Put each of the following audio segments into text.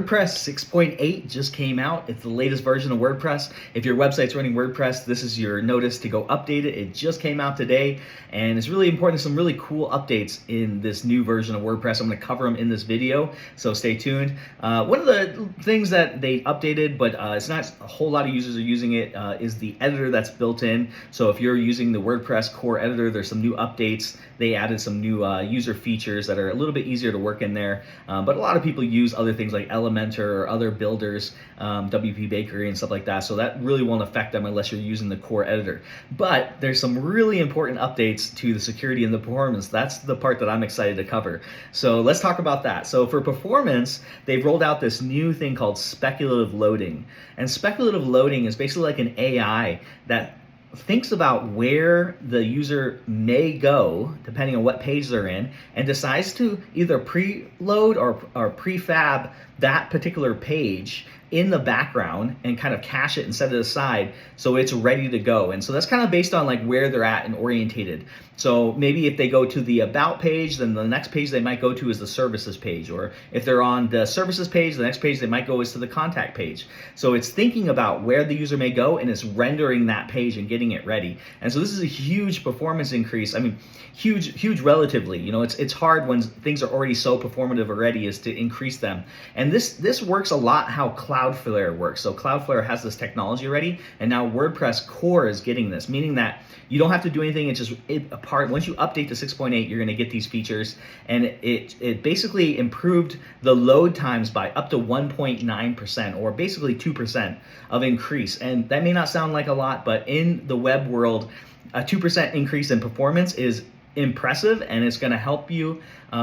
WordPress 6.8 just came out. It's the latest version of WordPress. If your website's running WordPress, this is your notice to go update it. It just came out today, and it's really important. Some really cool updates in this new version of WordPress. I'm going to cover them in this video, so stay tuned. One of the things that they updated, but it's not a whole lot of users are using it, is the editor that's built in. So if you're using the WordPress core editor, there's some new updates. They added some new user features that are a little bit easier to work in there, but a lot of people use other things like Elementor or other builders, WP Bakery and stuff like that. So that really won't affect them unless you're using the core editor. But there's some really important updates to the security and the performance. That's the part that I'm excited to cover. So let's talk about that. So for performance, they've rolled out this new thing called speculative loading. And speculative loading is basically like an AI that thinks about where the user may go depending on what page they're in, and decides to either preload or prefab that particular page in the background and kind of cache it and set it aside so it's ready to go. And so that's kind of based on like where they're at and orientated. So maybe if they go to the about page, then the next page they might go to is the services page. Or if they're on the services page, the next page they might go is to the contact page. So it's thinking about where the user may go and it's rendering that page and getting it ready. And so this is a huge performance increase. I mean, huge relatively. You know, it's hard when things are already so performative already is to increase them. And this works a lot how Cloudflare works. So Cloudflare has this technology already, and now WordPress core is getting this, meaning that you don't have to do anything. It's just once you update to 6.8, you're going to get these features, and it basically improved the load times by up to 1.9%, or basically 2% of increase. And that may not sound like a lot, but in the web world, a 2% increase in performance is impressive, and it's going to help you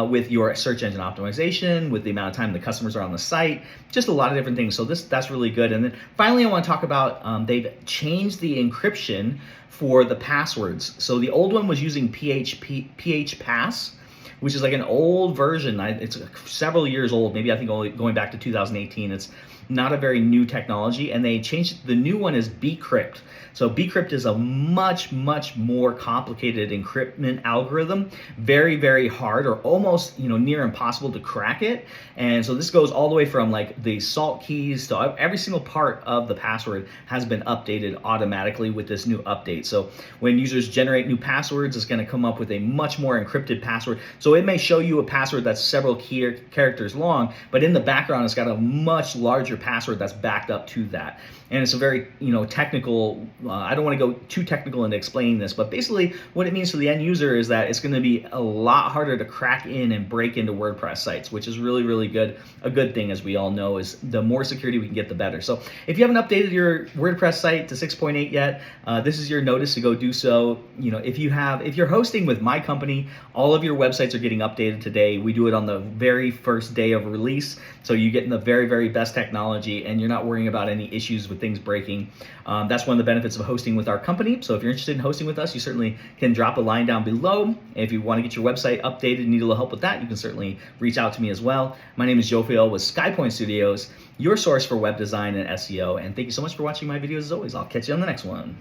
with your search engine optimization, with the amount of time the customers are on the site, just a lot of different things. So that's really good. And then finally, I want to talk about they've changed the encryption for the passwords. So the old one was using PHPass, which is like an old version. It's several years old, maybe I think only going back to 2018. It's not a very new technology, and they changed. The new one is bcrypt. So bcrypt is a much more complicated encryption algorithm, very hard, or almost near impossible to crack it. And so this goes all the way from like the salt keys to every single part of the password has been updated automatically with this new update. So when users generate new passwords, it's going to come up with a much more encrypted password. So it may show you a password that's several characters long, but in the background it's got a much larger password that's backed up to that. And it's a very technical, I don't want to go too technical into explaining this, but basically what it means to the end user is that it's going to be a lot harder to crack in and break into WordPress sites, which is really good. A good thing, as we all know, is the more security we can get, the better. So if you haven't updated your WordPress site to 6.8 yet, this is your notice to go do so. If you're hosting with my company, all of your websites are getting updated today. We do it on the very first day of release, so you get in the very best technology, and you're not worrying about any issues with things breaking. That's one of the benefits of hosting with our company. So if you're interested in hosting with us, you certainly can drop a line down below. If you want to get your website updated and need a little help with that, you can certainly reach out to me as well. My name is Joe Fiel with SkyPoint Studios, your source for web design and SEO. And thank you so much for watching my videos as always. I'll catch you on the next one.